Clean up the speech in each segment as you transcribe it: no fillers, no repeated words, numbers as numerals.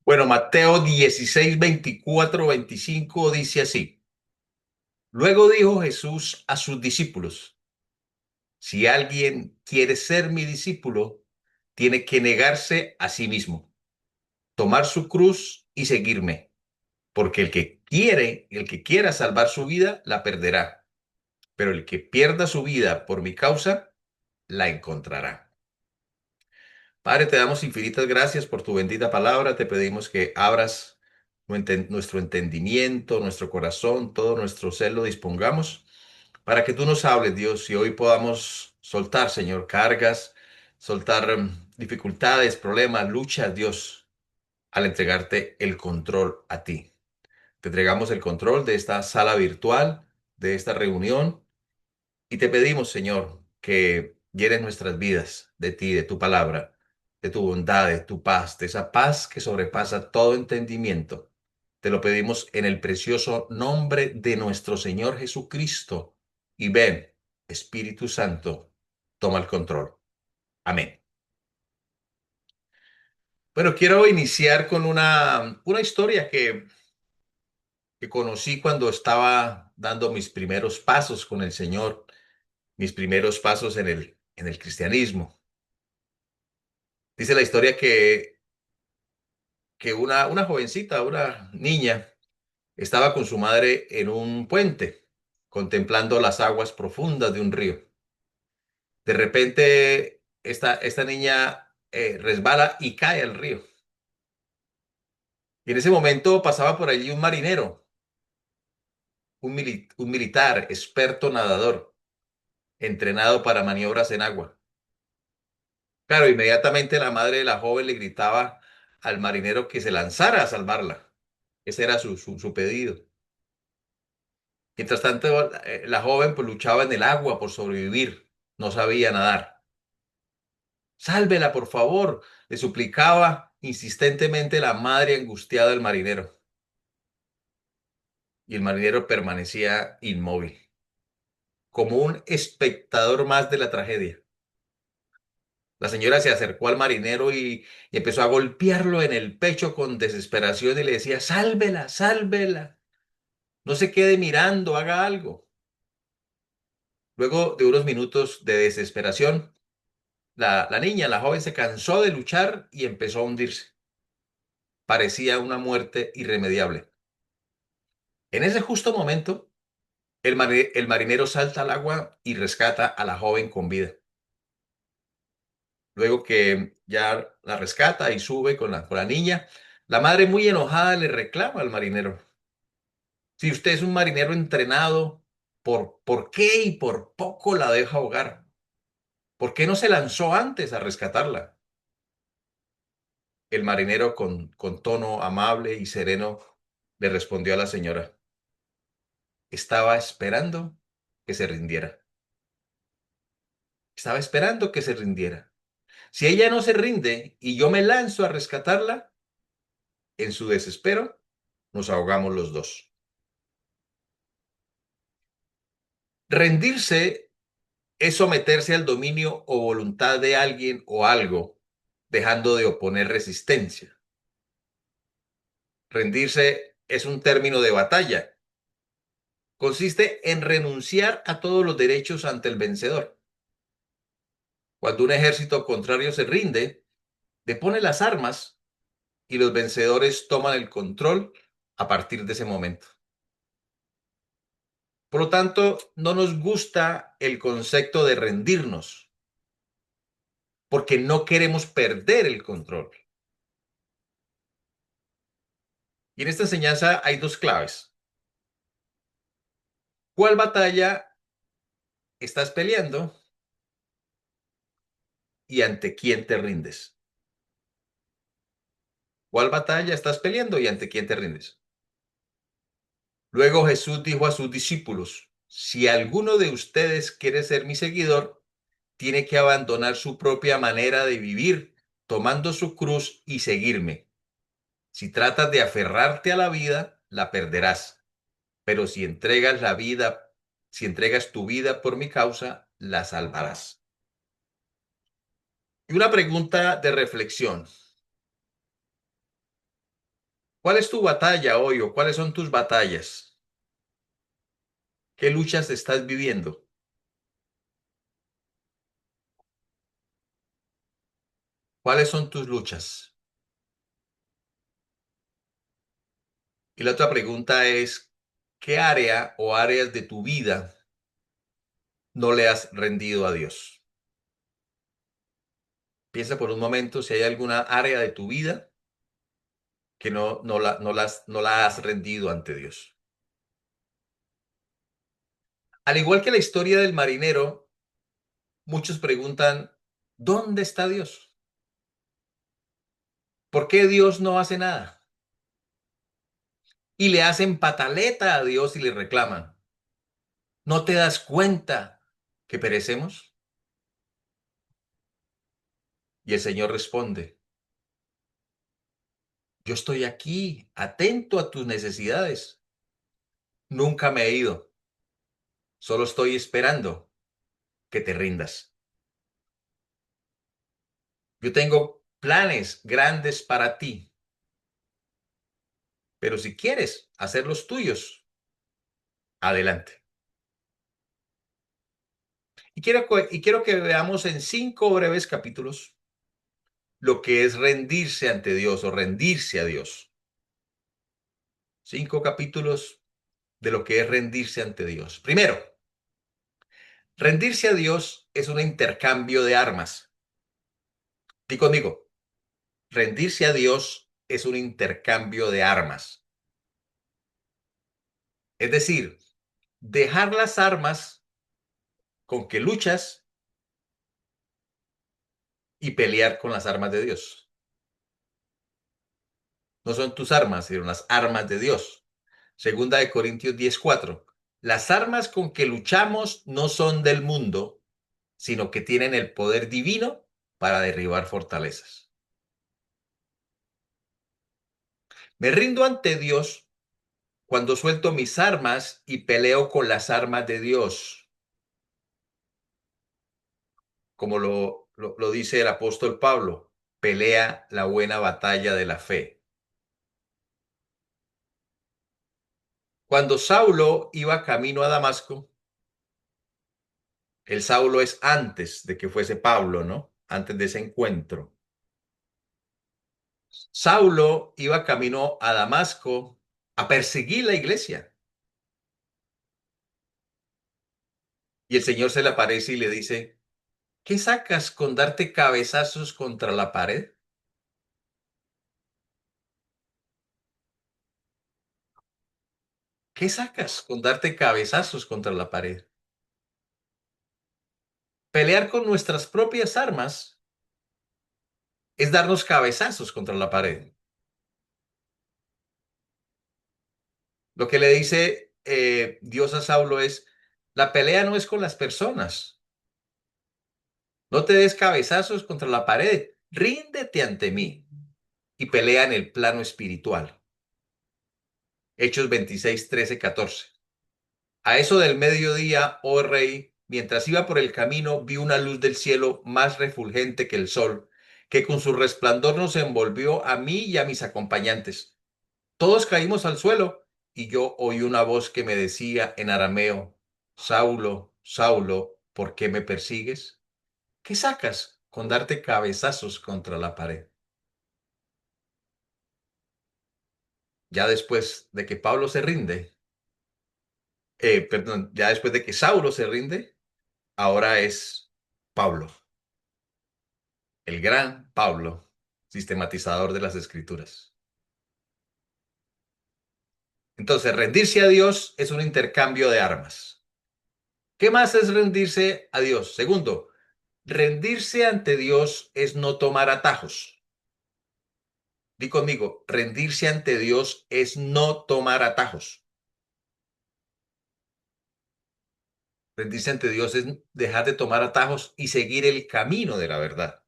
Bueno, Mateo 16, 24, 25 dice así. Luego dijo Jesús a sus discípulos, si alguien quiere ser mi discípulo, tiene que negarse a sí mismo, tomar su cruz y seguirme, porque el que quiera salvar su vida, la perderá, pero el que pierda su vida por mi causa, la encontrará. Padre, te damos infinitas gracias por tu bendita palabra. Te pedimos que abras nuestro entendimiento, nuestro corazón, todo nuestro ser lo dispongamos para que tú nos hables, Dios, y hoy podamos soltar, Señor, cargas, soltar dificultades, problemas, luchas, Dios, al entregarte el control a ti. Te entregamos el control de esta sala virtual, de esta reunión, y te pedimos, Señor, que llenes nuestras vidas de ti, de tu palabra, de tu bondad, de tu paz, de esa paz que sobrepasa todo entendimiento. Te lo pedimos en el precioso nombre de nuestro Señor Jesucristo. Y ven, Espíritu Santo, toma el control. Amén. Bueno, quiero iniciar con una historia que conocí cuando estaba dando mis primeros pasos con el Señor, mis primeros pasos en el cristianismo. Dice la historia que una jovencita, una niña, estaba con su madre en un puente, contemplando las aguas profundas de un río. De repente, esta niña resbala y cae al río. Y en ese momento pasaba por allí un marinero, un militar, experto nadador, entrenado para maniobras en agua. Claro, inmediatamente la madre de la joven le gritaba al marinero que se lanzara a salvarla. Ese era su pedido. Mientras tanto, la joven pues luchaba en el agua por sobrevivir. No sabía nadar. Sálvela, por favor, le suplicaba insistentemente la madre angustiada del marinero. Y el marinero permanecía inmóvil, como un espectador más de la tragedia. La señora se acercó al marinero y empezó a golpearlo en el pecho con desesperación y le decía, sálvela, sálvela, no se quede mirando, haga algo. Luego de unos minutos de desesperación, la niña, la joven, se cansó de luchar y empezó a hundirse. Parecía una muerte irremediable. En ese justo momento, el marinero salta al agua y rescata a la joven con vida. Luego que ya la rescata y sube con la niña, la madre muy enojada le reclama al marinero. Si usted es un marinero entrenado, ¿por qué y por poco la deja ahogar? ¿Por qué no se lanzó antes a rescatarla? El marinero con tono amable y sereno le respondió a la señora, estaba esperando que se rindiera. Estaba esperando que se rindiera. Si ella no se rinde y yo me lanzo a rescatarla, en su desespero nos ahogamos los dos. Rendirse es someterse al dominio o voluntad de alguien o algo, dejando de oponer resistencia. Rendirse es un término de batalla. Consiste en renunciar a todos los derechos ante el vencedor. Cuando un ejército contrario se rinde, depone las armas y los vencedores toman el control a partir de ese momento. Por lo tanto, no nos gusta el concepto de rendirnos, porque no queremos perder el control. Y en esta enseñanza hay dos claves. ¿Cuál batalla estás peleando y ante quién te rindes? ¿Cuál batalla estás peleando y ante quién te rindes? Luego Jesús dijo a sus discípulos, si alguno de ustedes quiere ser mi seguidor, tiene que abandonar su propia manera de vivir, tomando su cruz y seguirme. Si tratas de aferrarte a la vida, la perderás. Pero si entregas tu vida por mi causa, la salvarás. Y una pregunta de reflexión. ¿Cuál es tu batalla hoy o cuáles son tus batallas? ¿Qué luchas estás viviendo? ¿Cuáles son tus luchas? Y la otra pregunta es, ¿qué área o áreas de tu vida no le has rendido a Dios? Piensa por un momento si hay alguna área de tu vida que no la has rendido ante Dios. Al igual que la historia del marinero, muchos preguntan, ¿dónde está Dios? ¿Por qué Dios no hace nada? Y le hacen pataleta a Dios y le reclaman. ¿No te das cuenta que perecemos? Y el Señor responde, yo estoy aquí, atento a tus necesidades. Nunca me he ido, solo estoy esperando que te rindas. Yo tengo planes grandes para ti, pero si quieres hacer los tuyos, adelante. Y quiero que veamos en 5 breves capítulos lo que es rendirse ante Dios o rendirse a Dios. 5 capítulos de lo que es rendirse ante Dios. Primero, rendirse a Dios es un intercambio de armas. Di conmigo, rendirse a Dios es un intercambio de armas. Es decir, dejar las armas con que luchas y pelear con las armas de Dios. No son tus armas, sino las armas de Dios. Segunda de Corintios 10:4. Las armas con que luchamos no son del mundo, sino que tienen el poder divino para derribar fortalezas. Me rindo ante Dios cuando suelto mis armas y peleo con las armas de Dios, como lo dice el apóstol Pablo, pelea la buena batalla de la fe. Cuando Saulo iba camino a Damasco, el Saulo es antes de que fuese Pablo, ¿no? Antes de ese encuentro. Saulo iba camino a Damasco a perseguir la iglesia. Y el Señor se le aparece y le dice, ¿qué sacas con darte cabezazos contra la pared? ¿Qué sacas con darte cabezazos contra la pared? Pelear con nuestras propias armas es darnos cabezazos contra la pared. Lo que le dice Dios a Saulo es, la pelea no es con las personas. No te des cabezazos contra la pared. Ríndete ante mí y pelea en el plano espiritual. Hechos 26, 13, 14. A eso del mediodía, oh rey, mientras iba por el camino, vi una luz del cielo más refulgente que el sol, que con su resplandor nos envolvió a mí y a mis acompañantes. Todos caímos al suelo y yo oí una voz que me decía en arameo, Saulo, Saulo, ¿por qué me persigues? ¿Qué sacas con darte cabezazos contra la pared? Ya después de que Pablo se rinde, perdón, ya después de que Saulo se rinde, ahora es Pablo, el gran Pablo, sistematizador de las escrituras. Entonces, rendirse a Dios es un intercambio de armas. ¿Qué más es rendirse a Dios? Segundo, rendirse ante Dios es no tomar atajos. Di conmigo, rendirse ante Dios es no tomar atajos. Rendirse ante Dios es dejar de tomar atajos y seguir el camino de la verdad.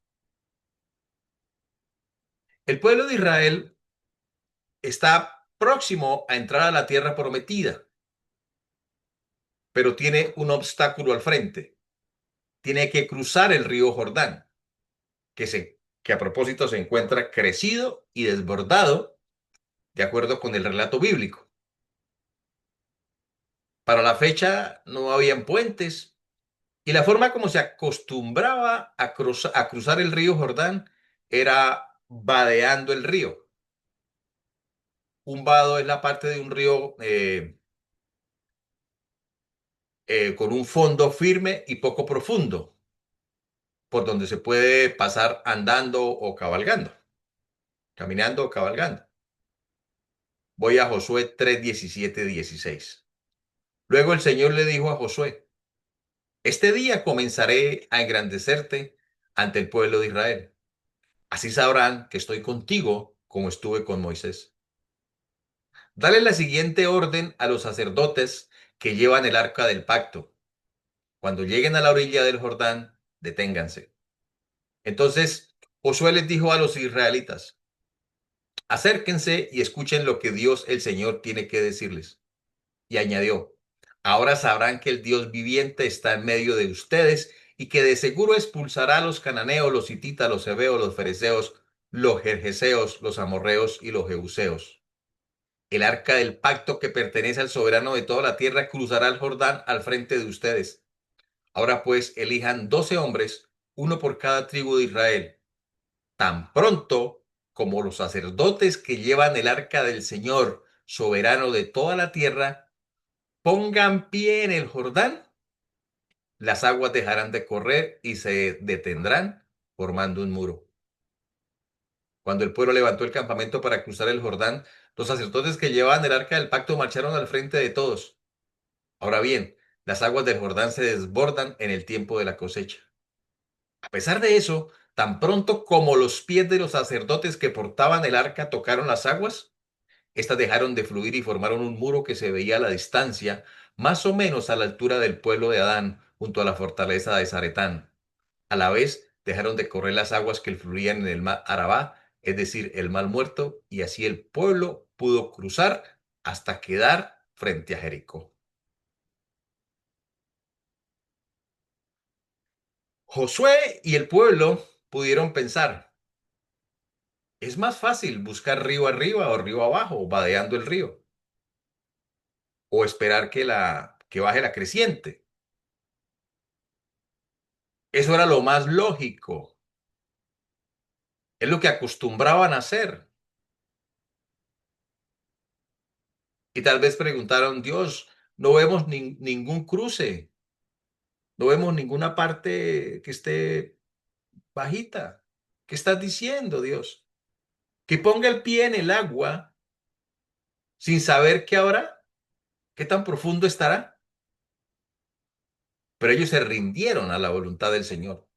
El pueblo de Israel está próximo a entrar a la tierra prometida, pero tiene un obstáculo al frente. Tiene que cruzar el río Jordán, que a propósito se encuentra crecido y desbordado de acuerdo con el relato bíblico. Para la fecha no habían puentes y la forma como se acostumbraba a cruzar el río Jordán era vadeando el río. Un vado es la parte de un río con un fondo firme y poco profundo, por donde se puede pasar andando o cabalgando, caminando o cabalgando. Voy a Josué 3, 17, 16. Luego el Señor le dijo a Josué: este día comenzaré a engrandecerte ante el pueblo de Israel. Así sabrán que estoy contigo como estuve con Moisés. Dale la siguiente orden a los sacerdotes que llevan el arca del pacto. Cuando lleguen a la orilla del Jordán, deténganse. Entonces Josué les dijo a los israelitas: acérquense y escuchen lo que Dios el Señor tiene que decirles. Y añadió: ahora sabrán que el Dios viviente está en medio de ustedes y que de seguro expulsará a los cananeos, los hititas, los heveos, los fereceos, los gergeseos, los amorreos y los jebuseos. El arca del pacto que pertenece al soberano de toda la tierra cruzará el Jordán al frente de ustedes. Ahora pues elijan 12 hombres, uno por cada tribu de Israel. Tan pronto como los sacerdotes que llevan el arca del Señor, soberano de toda la tierra, pongan pie en el Jordán, las aguas dejarán de correr y se detendrán formando un muro. Cuando el pueblo levantó el campamento para cruzar el Jordán, los sacerdotes que llevaban el arca del pacto marcharon al frente de todos. Ahora bien, las aguas del Jordán se desbordan en el tiempo de la cosecha. A pesar de eso, tan pronto como los pies de los sacerdotes que portaban el arca tocaron las aguas, estas dejaron de fluir y formaron un muro que se veía a la distancia, más o menos a la altura del pueblo de Adán, junto a la fortaleza de Zaretán. A la vez, dejaron de correr las aguas que fluían en el mar Arabá, es decir, el mar Muerto, y así el pueblo pudo cruzar hasta quedar frente a Jericó. Josué y el pueblo pudieron pensar: es más fácil buscar río arriba o río abajo, vadeando el río, o esperar que baje la creciente. Eso era lo más lógico, es lo que acostumbraban a hacer. Y tal vez preguntaron: Dios, no vemos ningún cruce, no vemos ninguna parte que esté bajita. ¿Qué estás diciendo, Dios? Que ponga el pie en el agua sin saber qué habrá, qué tan profundo estará. Pero ellos se rindieron a la voluntad del Señor.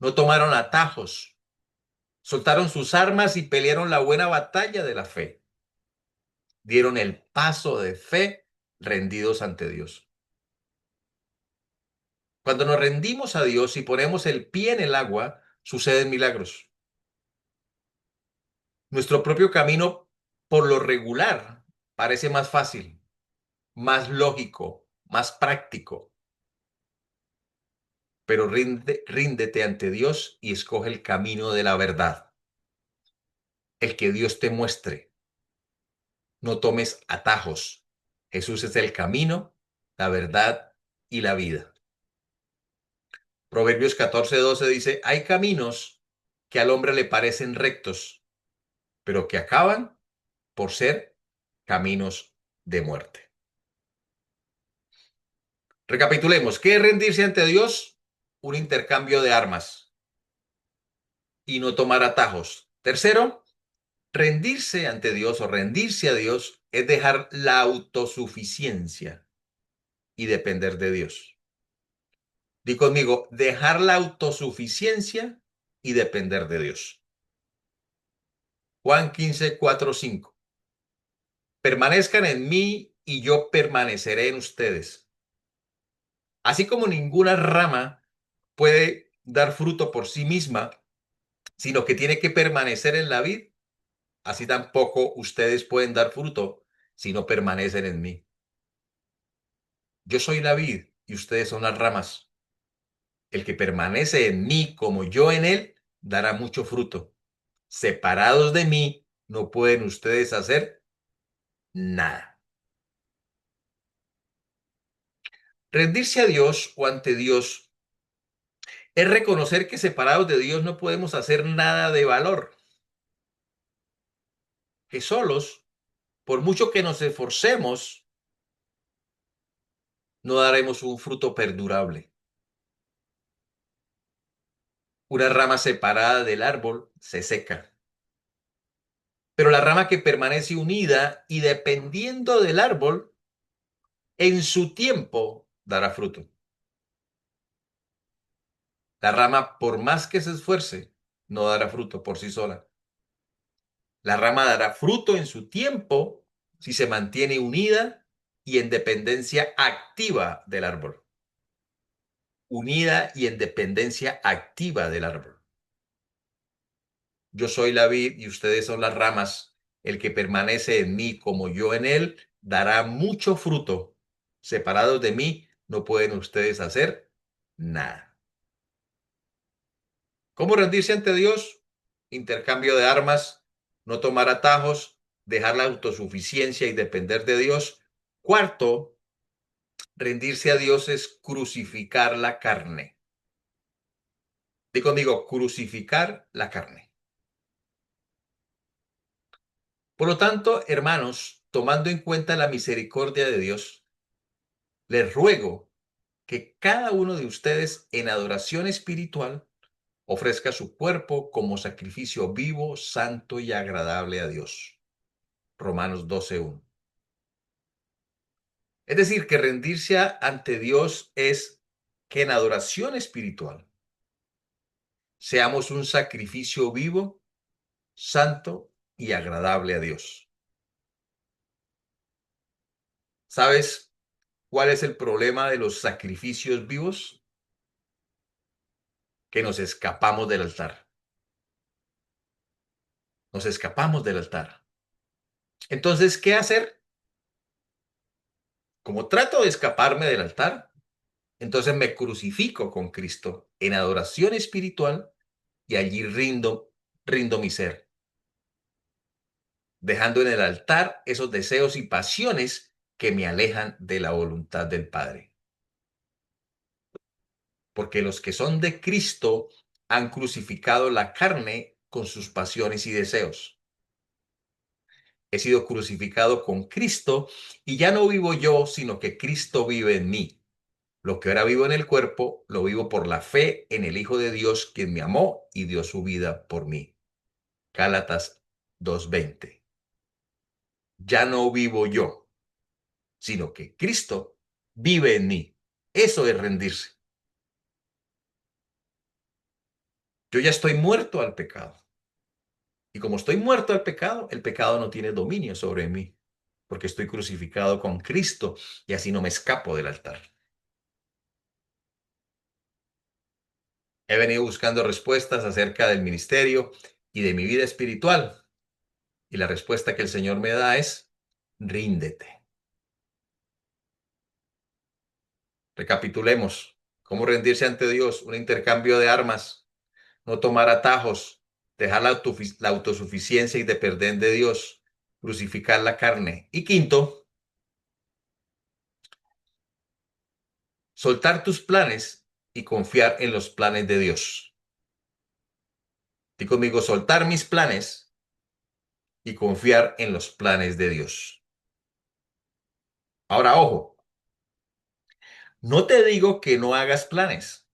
No tomaron atajos, soltaron sus armas y pelearon la buena batalla de la fe. Dieron el paso de fe rendidos ante Dios. Cuando nos rendimos a Dios y ponemos el pie en el agua, suceden milagros. Nuestro propio camino, por lo regular, parece más fácil, más lógico, más práctico. Pero ríndete ante Dios y escoge el camino de la verdad, el que Dios te muestre. No tomes atajos. Jesús es el camino, la verdad y la vida. Proverbios 14:12 dice: hay caminos que al hombre le parecen rectos, pero que acaban por ser caminos de muerte. Recapitulemos: ¿qué es rendirse ante Dios? Un intercambio de armas y no tomar atajos. Tercero, rendirse ante Dios o rendirse a Dios es dejar la autosuficiencia y depender de Dios. Di conmigo: dejar la autosuficiencia y depender de Dios. Juan 15:4-5. Permanezcan en mí y yo permaneceré en ustedes. Así como ninguna rama puede dar fruto por sí misma, sino que tiene que permanecer en la vid, así tampoco ustedes pueden dar fruto si no permanecen en mí. Yo soy la vid y ustedes son las ramas. El que permanece en mí como yo en él, dará mucho fruto. Separados de mí, no pueden ustedes hacer nada. Rendirse a Dios o ante Dios es reconocer que separados de Dios no podemos hacer nada de valor, que solos, por mucho que nos esforcemos, no daremos un fruto perdurable. Una rama separada del árbol se seca, pero la rama que permanece unida y dependiendo del árbol, en su tiempo dará fruto. La rama, por más que se esfuerce, no dará fruto por sí sola. La rama dará fruto en su tiempo si se mantiene unida y en dependencia activa del árbol. Unida y en dependencia activa del árbol. Yo soy la vid y ustedes son las ramas. El que permanece en mí como yo en él, dará mucho fruto. Separados de mí, no pueden ustedes hacer nada. ¿Cómo rendirse ante Dios? Intercambio de armas, no tomar atajos, dejar la autosuficiencia y depender de Dios. Cuarto, rendirse a Dios es crucificar la carne. Di conmigo, crucificar la carne. Por lo tanto, hermanos, tomando en cuenta la misericordia de Dios, les ruego que cada uno de ustedes en adoración espiritual ofrezca su cuerpo como sacrificio vivo, santo y agradable a Dios. Romanos 12:1. Es decir, que rendirse ante Dios es que en adoración espiritual seamos un sacrificio vivo, santo y agradable a Dios. ¿Sabes cuál es el problema de los sacrificios vivos? Que nos escapamos del altar. Nos escapamos del altar. Entonces, ¿qué hacer? Como trato de escaparme del altar, entonces me crucifico con Cristo en adoración espiritual y allí rindo mi ser, dejando en el altar esos deseos y pasiones que me alejan de la voluntad del Padre. Porque los que son de Cristo han crucificado la carne con sus pasiones y deseos. He sido crucificado con Cristo y ya no vivo yo, sino que Cristo vive en mí. Lo que ahora vivo en el cuerpo, lo vivo por la fe en el Hijo de Dios, quien me amó y dio su vida por mí. Gálatas 2:20. Ya no vivo yo, sino que Cristo vive en mí. Eso es rendirse. Yo ya estoy muerto al pecado. Y como estoy muerto al pecado, el pecado no tiene dominio sobre mí, porque estoy crucificado con Cristo y así no me escapo del altar. He venido buscando respuestas acerca del ministerio y de mi vida espiritual. Y la respuesta que el Señor me da es, ríndete. Recapitulemos. ¿Cómo rendirse ante Dios? Un intercambio de armas, no tomar atajos, dejar la autosuficiencia y depender de Dios, crucificar la carne. Y quinto, soltar tus planes y confiar en los planes de Dios. Di conmigo, soltar mis planes y confiar en los planes de Dios. Ahora, ojo, no te digo que no hagas planes.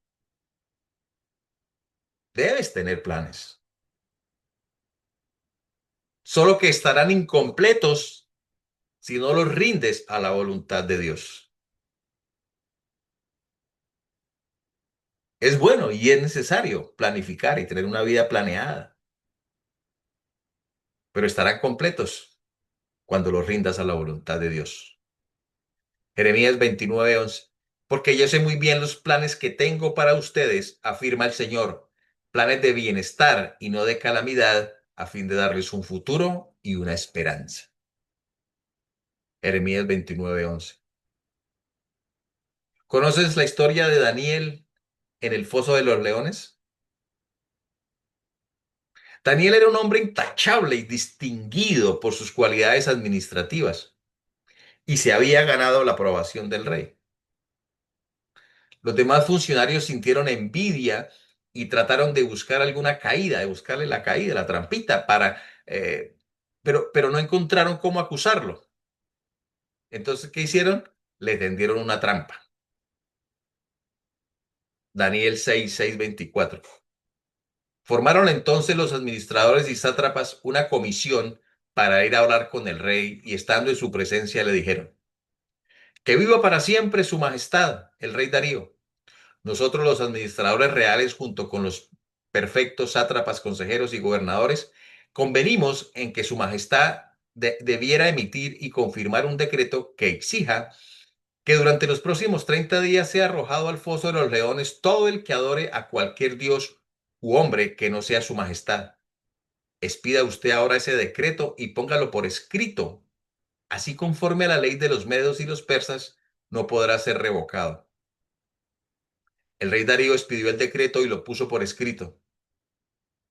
Debes tener planes. Solo que estarán incompletos si no los rindes a la voluntad de Dios. Es bueno y es necesario planificar y tener una vida planeada, pero estarán completos cuando los rindas a la voluntad de Dios. Jeremías 29:11. Porque yo sé muy bien los planes que tengo para ustedes, afirma el Señor, planes de bienestar y no de calamidad, a fin de darles un futuro y una esperanza. Jeremías 29:11. ¿Conoces la historia de Daniel en el foso de los leones? Daniel era un hombre intachable y distinguido por sus cualidades administrativas y se había ganado la aprobación del rey. Los demás funcionarios sintieron envidia y trataron de buscar alguna caída, de buscarle la caída, la trampita, pero no encontraron cómo acusarlo. Entonces, ¿qué hicieron? Le tendieron una trampa. Daniel 6:24. Formaron entonces los administradores y sátrapas una comisión para ir a hablar con el rey y estando en su presencia le dijeron, que viva para siempre su majestad, el rey Darío. Nosotros los administradores reales junto con los perfectos sátrapas, consejeros y gobernadores convenimos en que su majestad debiera emitir y confirmar un decreto que exija que durante los próximos 30 días sea arrojado al foso de los leones todo el que adore a cualquier dios u hombre que no sea su majestad. Expida usted ahora ese decreto y póngalo por escrito. Así conforme a la ley de los medos y los persas, no podrá ser revocado. El rey Darío expidió el decreto y lo puso por escrito.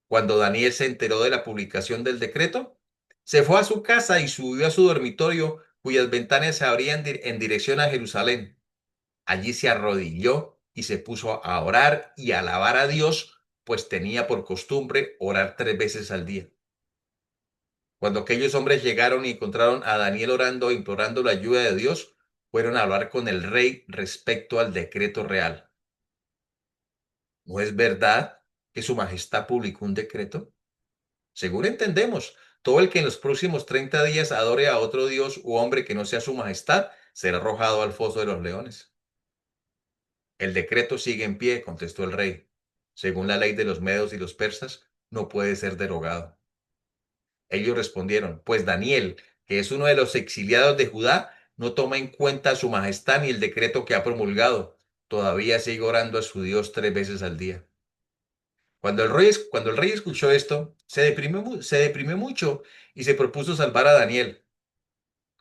Cuando Daniel se enteró de la publicación del decreto, se fue a su casa y subió a su dormitorio, cuyas ventanas se abrían en dirección a Jerusalén. Allí se arrodilló y se puso a orar y a alabar a Dios, pues tenía por costumbre orar 3 veces al día. Cuando aquellos hombres llegaron y encontraron a Daniel orando e implorando la ayuda de Dios, fueron a hablar con el rey respecto al decreto real. ¿No es verdad que su majestad publicó un decreto? Según entendemos, todo el que en los próximos 30 días adore a otro dios u hombre que no sea su majestad será arrojado al foso de los leones. El decreto sigue en pie, contestó el rey. Según la ley de los medos y los persas, no puede ser derogado. Ellos respondieron, pues Daniel, que es uno de los exiliados de Judá, no toma en cuenta su majestad ni el decreto que ha promulgado. Todavía sigue orando a su Dios 3 veces al día. Cuando el rey escuchó esto, se deprimió mucho y se propuso salvar a Daniel.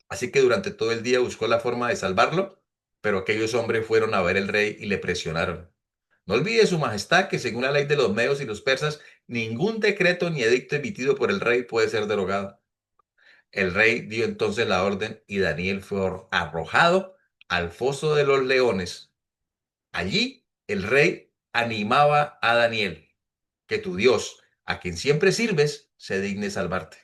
Así que durante todo el día buscó la forma de salvarlo, pero aquellos hombres fueron a ver al rey y le presionaron. No olvide su majestad que según la ley de los medos y los persas, ningún decreto ni edicto emitido por el rey puede ser derogado. El rey dio entonces la orden y Daniel fue arrojado al foso de los leones. Allí el rey animaba a Daniel, que tu Dios, a quien siempre sirves, se digne salvarte.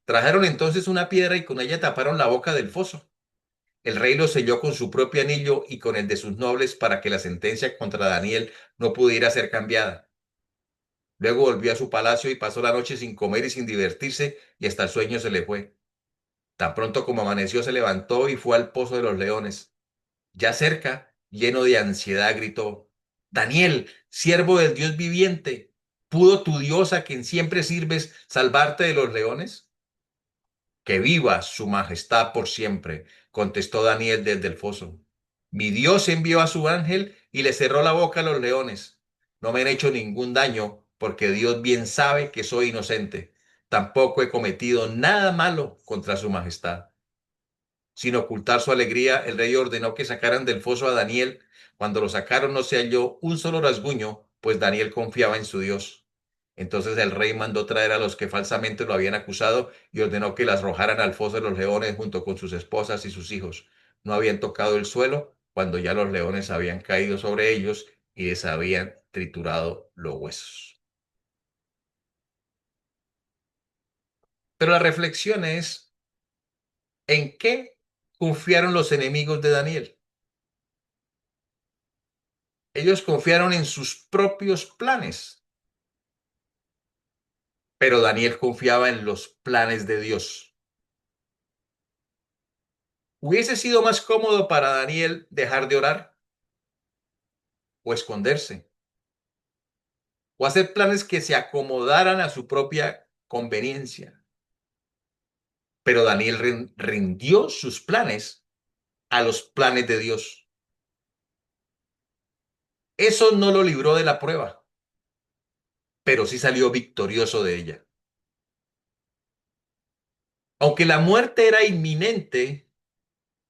Trajeron entonces una piedra y con ella taparon la boca del foso. El rey lo selló con su propio anillo y con el de sus nobles para que la sentencia contra Daniel no pudiera ser cambiada. Luego volvió a su palacio y pasó la noche sin comer y sin divertirse y hasta el sueño se le fue. Tan pronto como amaneció se levantó y fue al pozo de los leones. Ya cerca, lleno de ansiedad, gritó, Daniel, siervo del Dios viviente, ¿pudo tu Dios a quien siempre sirves salvarte de los leones? Que viva su majestad por siempre, contestó Daniel desde el foso. Mi Dios envió a su ángel y le cerró la boca a los leones. No me han hecho ningún daño porque Dios bien sabe que soy inocente. Tampoco he cometido nada malo contra su majestad. Sin ocultar su alegría, el rey ordenó que sacaran del foso a Daniel. Cuando lo sacaron no se halló un solo rasguño, pues Daniel confiaba en su Dios. Entonces el rey mandó traer a los que falsamente lo habían acusado y ordenó que las arrojaran al foso de los leones junto con sus esposas y sus hijos. No habían tocado el suelo cuando ya los leones habían caído sobre ellos y les habían triturado los huesos. Pero la reflexión es, ¿en qué confiaron los enemigos de Daniel? Ellos confiaron en sus propios planes, pero Daniel confiaba en los planes de Dios. ¿Hubiese sido más cómodo para Daniel dejar de orar o esconderse o hacer planes que se acomodaran a su propia conveniencia? Pero Daniel rindió sus planes a los planes de Dios. Eso no lo libró de la prueba, pero sí salió victorioso de ella. Aunque la muerte era inminente,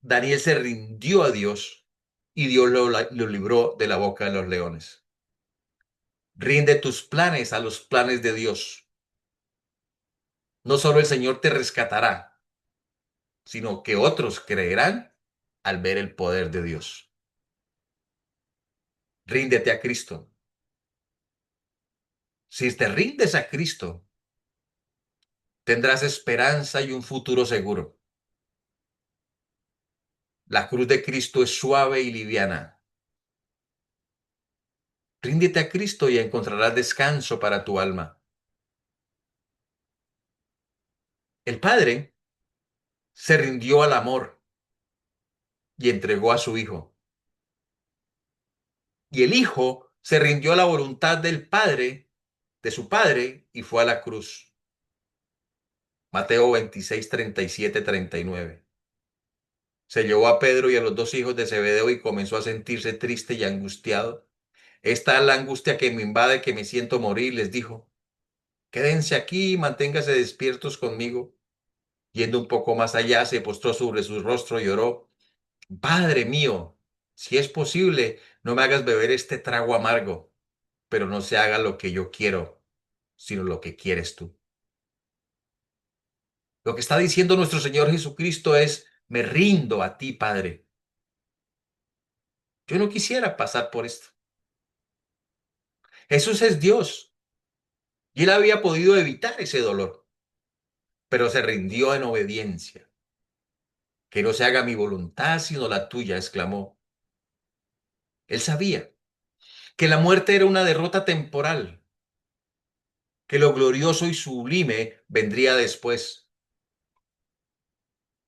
Daniel se rindió a Dios y Dios lo libró de la boca de los leones. Rinde tus planes a los planes de Dios. No solo el Señor te rescatará, sino que otros creerán al ver el poder de Dios. Ríndete a Cristo. Si te rindes a Cristo, tendrás esperanza y un futuro seguro. La cruz de Cristo es suave y liviana. Ríndete a Cristo y encontrarás descanso para tu alma. El Padre se rindió al amor y entregó a su Hijo. Y el Hijo se rindió a la voluntad del Padre, de su Padre, y fue a la cruz. Mateo 26, 37, 39. Se llevó a Pedro y a los dos hijos de Zebedeo y comenzó a sentirse triste y angustiado. Esta es la angustia que me invade, que me siento morir, les dijo. Quédense aquí y manténganse despiertos conmigo. Yendo un poco más allá, se postró sobre su rostro y lloró. Padre mío, si es posible, no me hagas beber este trago amargo, pero no se haga lo que yo quiero, sino lo que quieres tú. Lo que está diciendo nuestro Señor Jesucristo es, me rindo a ti, Padre. Yo no quisiera pasar por esto. Jesús es Dios y él había podido evitar ese dolor, pero se rindió en obediencia. Que no se haga mi voluntad, sino la tuya, exclamó. Él sabía que la muerte era una derrota temporal, que lo glorioso y sublime vendría después,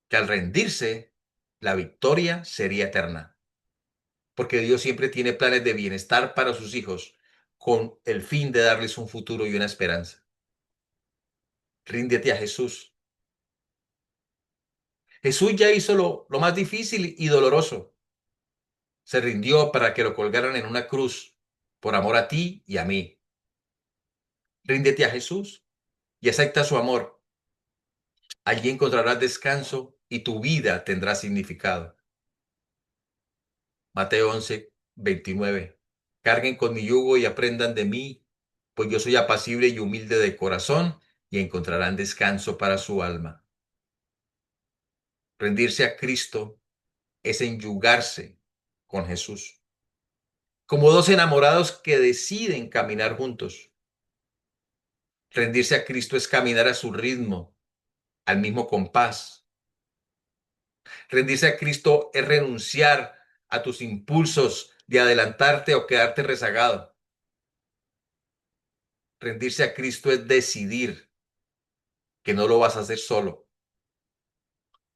que al rendirse, la victoria sería eterna, porque Dios siempre tiene planes de bienestar para sus hijos, con el fin de darles un futuro y una esperanza. Ríndete a Jesús. Jesús ya hizo lo más difícil y doloroso. Se rindió para que lo colgaran en una cruz, por amor a ti y a mí. Ríndete a Jesús y acepta su amor. Allí encontrarás descanso y tu vida tendrá significado. Mateo 11, 29. Carguen con mi yugo y aprendan de mí, pues yo soy apacible y humilde de corazón, y encontrarán descanso para su alma. Rendirse a Cristo es enyugarse con Jesús, como dos enamorados que deciden caminar juntos. Rendirse a Cristo es caminar a su ritmo, al mismo compás. Rendirse a Cristo es renunciar a tus impulsos de adelantarte o quedarte rezagado. Rendirse a Cristo es decidir que no lo vas a hacer solo,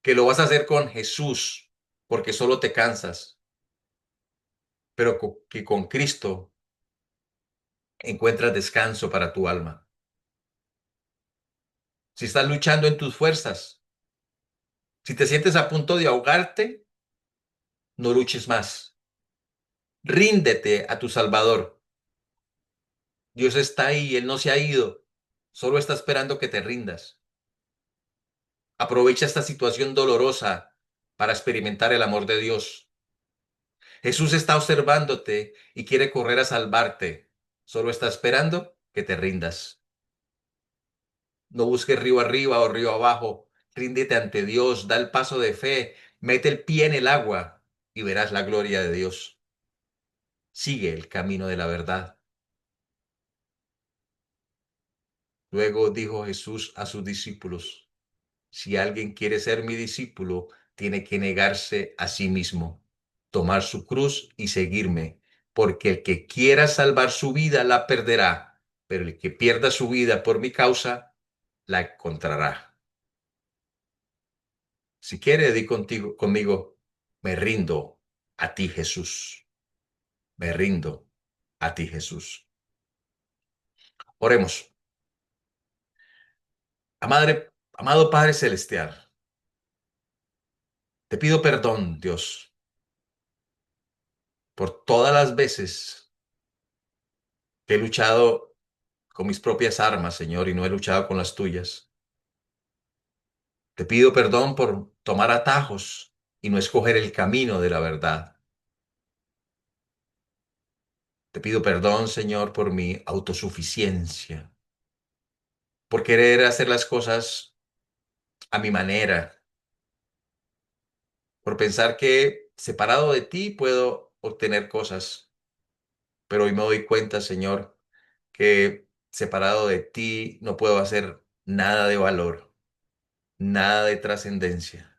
que lo vas a hacer con Jesús, porque solo te cansas, pero que con Cristo encuentras descanso para tu alma. Si estás luchando en tus fuerzas, si te sientes a punto de ahogarte, no luches más. Ríndete a tu Salvador. Dios está ahí, Él no se ha ido, solo está esperando que te rindas. Aprovecha esta situación dolorosa para experimentar el amor de Dios. Jesús está observándote y quiere correr a salvarte. Solo está esperando que te rindas. No busques río arriba o río abajo. Ríndete ante Dios, da el paso de fe, mete el pie en el agua y verás la gloria de Dios. Sigue el camino de la verdad. Luego dijo Jesús a sus discípulos, si alguien quiere ser mi discípulo, tiene que negarse a sí mismo, tomar su cruz y seguirme, porque el que quiera salvar su vida la perderá, pero el que pierda su vida por mi causa la encontrará. Si quiere, di conmigo, me rindo a ti, Jesús. Me rindo a ti, Jesús. Oremos. Amado Padre Celestial, te pido perdón, Dios, por todas las veces que he luchado con mis propias armas, Señor, y no he luchado con las tuyas. Te pido perdón por tomar atajos y no escoger el camino de la verdad. Te pido perdón, Señor, por mi autosuficiencia, por querer hacer las cosas a mi manera, por pensar que separado de ti puedo obtener cosas. Pero hoy me doy cuenta, Señor, que separado de ti no puedo hacer nada de valor, nada de trascendencia.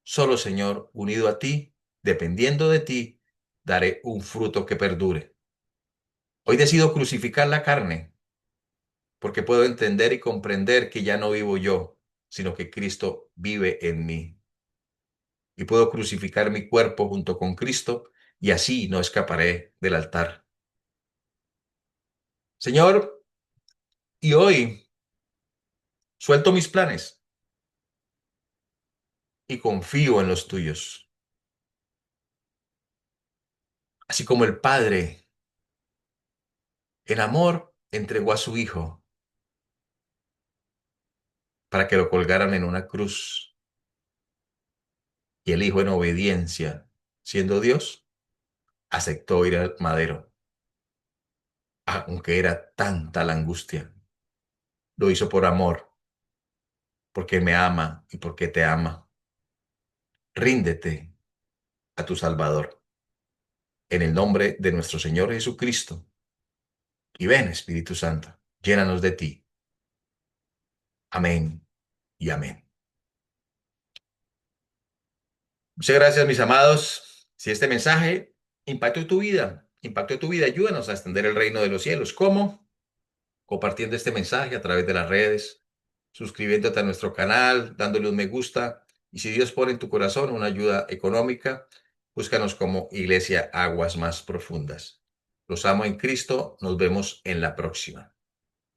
Solo, Señor, unido a ti, dependiendo de ti, daré un fruto que perdure. Hoy decido crucificar la carne porque puedo entender y comprender que ya no vivo yo, sino que Cristo vive en mí. Y puedo crucificar mi cuerpo junto con Cristo y así no escaparé del altar. Señor, y hoy suelto mis planes y confío en los tuyos. Así como el Padre, en amor, entregó a su Hijo para que lo colgaran en una cruz y el Hijo en obediencia, siendo Dios, aceptó ir al madero, aunque era tanta la angustia. Lo hizo por amor, porque me ama y porque te ama. Ríndete a tu Salvador, en el nombre de nuestro Señor Jesucristo. Y ven, Espíritu Santo, llénanos de ti. Amén y amén. Muchas gracias, mis amados. Si este mensaje impactó tu vida, ayúdanos a extender el reino de los cielos. ¿Cómo? Compartiendo este mensaje a través de las redes, suscribiéndote a nuestro canal, dándole un me gusta. Y si Dios pone en tu corazón una ayuda económica, búscanos como Iglesia Aguas Más Profundas. Los amo en Cristo. Nos vemos en la próxima.